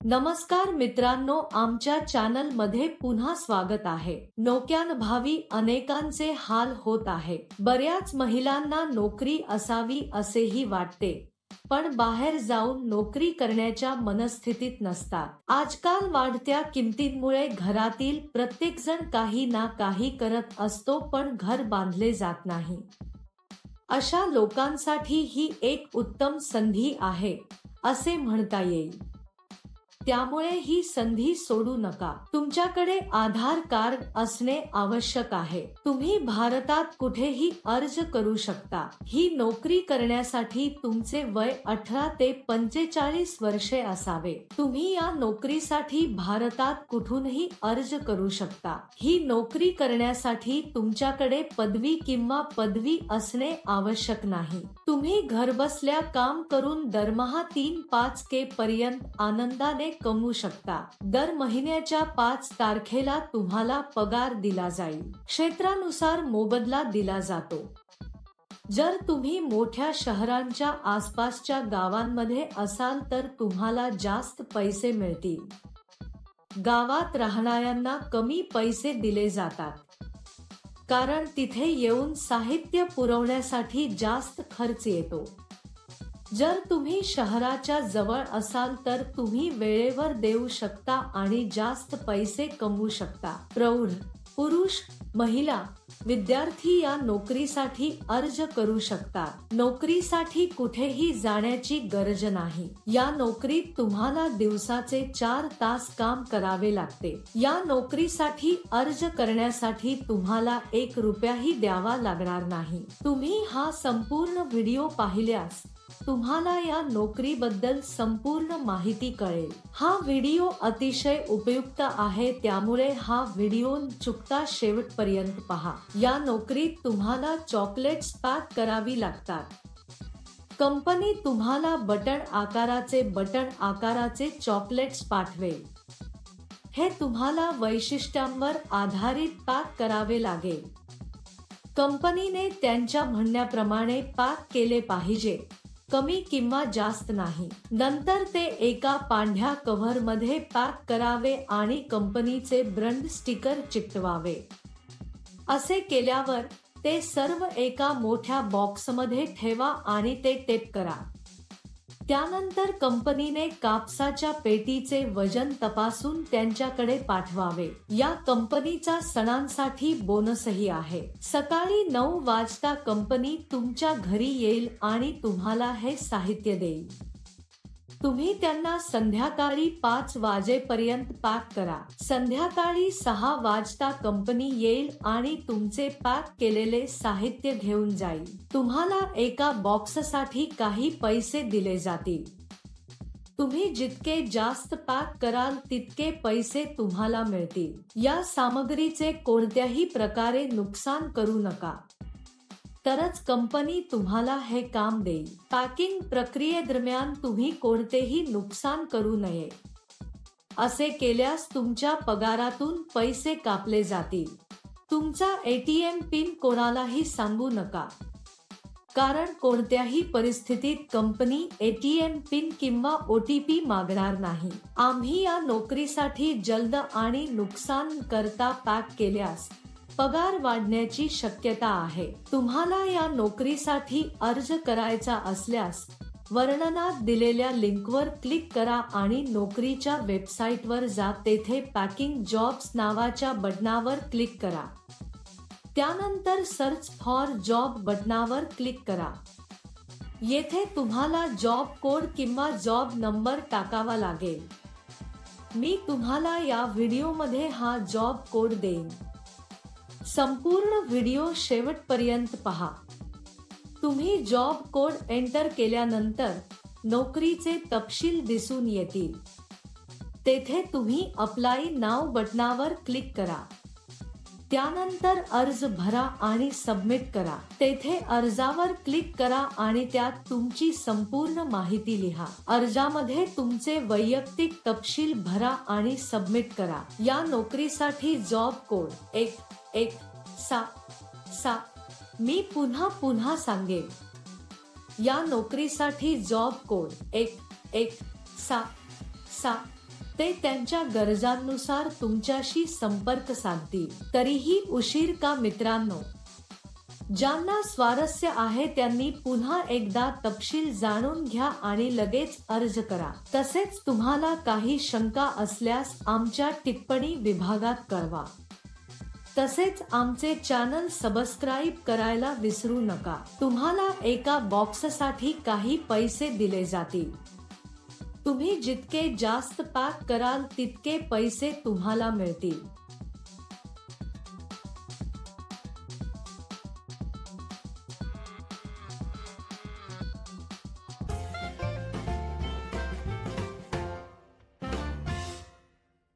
नमस्कार मित्रांनो, आमच्या चॅनल मध्ये पुन्हा स्वागत आहे। नोकऱ्यांअभावी अनेकांचे हाल होत आहे। बऱ्याच महिलांना नोकरी असावी असेही वाटते, पण बाहेर जाऊन नोकरी करण्याच्या मनस्थितीत नसतात। आजकाल वाढत्या किमतींमुळे घरातील प्रत्येक जण काही ना काही करत असतो, पण घर बांधले जात नाही। अशा लोकांसाठी ही एक उत्तम संधी आहे असे म्हणता येईल। त्यामुळे ही संधी सोडू नका। तुमच्याकडे आधार कार्ड असणे आवश्यक आहे। तुम्ही भारतात कुठेही अर्ज करू शकता। ही नोकरी करण्यासाठी तुमचे वय 18 ते 45 वर्षे असावे। तुम्ही या नोकरीसाठी भारतात कुठूनही अर्ज करू शकता। ही नोकरी करण्यासाठी तुमच्याकडे पदवी किंवा पदवी असणे आवश्यक नाही। तुम्ही घरबसल्या काम करून दरमहा 3-5K पर्यंत आनंदाने कमवू शकता। दर महिन्याच्या 5 तारखेला तुम्हाला पगार दिला जाईल। क्षेत्रानुसार मोबदला दिला जातो। जर तुम्ही मोठ्या शहरांच्या आसपासच्या गावांमध्ये असाल तर तुम्हाला जास्त पैसे मिळतील। गावात राहणाऱ्यांना कमी पैसे दिले जातात, कारण तिथे येऊन साहित्य पुरवण्यासाठी जास्त खर्च येतो। जर तुम्ही शहराच्या जवळ असाल तर तुम्ही वेळेवर देऊ शकता आणि जास्त पैसे कमवू शकता। प्रौढ, पुरुष, महिला, विद्यार्थी या नोकरीसाठी अर्ज करू शकतात। नोकरीसाठी कुठेही जाण्याची गरज नाही। या नोकरीत तुम्हाला दिवसाचे 4 तास काम करावे लागते। या नोकरीसाठी अर्ज करण्यासाठी तुम्हाला 1 रुपयाही द्यावा लागणार नाही। तुम्ही हा संपूर्ण व्हिडिओ पाहिल्यास तुम्हाला या नोकरीबद्दल संपूर्ण माहिती कळेल। हा व्हिडिओ अतिशय उपयुक्त आहे, त्यामुळे हा व्हिडिओ न चुकता शेवटपर्यंत पहा। या नोकरीत तुम्हाला चॉकलेट्स पॅक करावी लागतात। कंपनी तुम्हाला बटन आकाराचे चॉकलेट्स पाठवेल। हे तुम्हाला वैशिष्ट्यांवर आधारित पॅक करावे लागेल। कंपनीने त्यांच्या म्हणण्याप्रमाणे पॅक केले पाहिजे, कमी किंवा जास्त नाही। नंतर ते एका पांढऱ्या कव्हर मध्ये पॅक करावे आणि कंपनीचे ब्रँड स्टिकर चिकटवावे। असे केल्यावर ते सर्व एका मोठ्या बॉक्समध्ये ठेवा आणि ते टेप करा। त्यानंतर कंपनीने कापसाच्या पेटीचे वजन तपासून त्यांच्याकडे पाठवावे। या कंपनीचा सणांसाठी बोनसही आहे। सकाळी 9 वाजता कंपनी तुमच्या घरी येईल आणि तुम्हाला हे साहित्य देईल। तुम्ही त्यांना संध्याकाळी 5 वाजेपर्यंत पॅक करा। संध्याकाळी 6 वाजता कंपनी येईल आणि तुमचे पॅक केलेले साहित्य घेऊन जाईल। तुम्हाला एका बॉक्ससाठी काही पैसे दिले जातील। तुम्ही जितके जास्त पॅक कराल तितके पैसे तुम्हाला मिळतील। या सामग्रीचे कोणत्याही प्रकारे नुकसान करू नका, तरच कंपनी तुम्हाला हे काम देईल। पॅकिंग प्रक्रियेदरम्यान तुम्ही कोणतेही नुकसान करू नये। असे केल्यास तुमच्या पगारातून पैसे कापले जातील। तुमचा ATM पिन कोणालाही सांगू नका, कारण कोणत्याही परिस्थितीत कंपनी ATM पिन किंवा OTP मागणार नाही। आम्ही या नोकरीसाठी जलद आणि नुकसान करता पॅक केल्यास पगार वाढण्याची शक्यता आहे। तुम्हाला या नोकरीसाठी अर्ज करायचा असल्यास वर्णनात दिलेल्या लिंकवर क्लिक करा आणि नोकरीच्या वेबसाईटवर जा। तेथे पॅकिंग जॉब्स नावाच्या बटनावर क्लिक करा। त्यानंतर सर्च फॉर जॉब बटनावर क्लिक करा। येथे तुम्हाला जॉब कोड किंवा जॉब नंबर टाकावा लागेल। मी तुम्हाला या व्हिडिओमध्ये हा जॉब कोड देईन। संपूर्ण व्हिडिओ शेवटपर्यंत पहा। तुम्ही जॉब कोड एंटर केल्यानंतर नोकरीचे तपशील दिसून येतील। तेथे तुम्ही अप्लाय नाव बटनावर क्लिक करा। त्यानंतर अर्ज भरा आणि सबमिट करा। तेथे अर्जावर क्लिक करा आणि त्यात तुमची संपूर्ण माहिती लिहा। अर्जामध्ये तुमचे वैयक्तिक तपशील भरा आणि सबमिट करा। या नोकरीसाठी जॉब कोड 1177। मी पुन्हा सांगेन। या नोकरीसाठी जॉब कोड 1177 ते त्यांच्या गरजांनुसार तुमच्याशी संपर्क साधतील. तरीही उशीर का मित्रांनो? ज्यांना स्वारस्य आहे त्यांनी पुन्हा एकदा तपशील जाणून घ्या आणि लगेच अर्ज करा. तसेच तुम्हाला काही शंका असल्यास आमच्या टिप्पणी विभागात कळवा. तसेच आमचे चॅनल सबस्क्राईब करायला विसरू नका. तुम्हाला एका बॉक्ससाठी काही पैसे दिले जातील. तुम्ही जितके जास्त पॅक कराल तितके पैसे तुम्हाला मिळतील.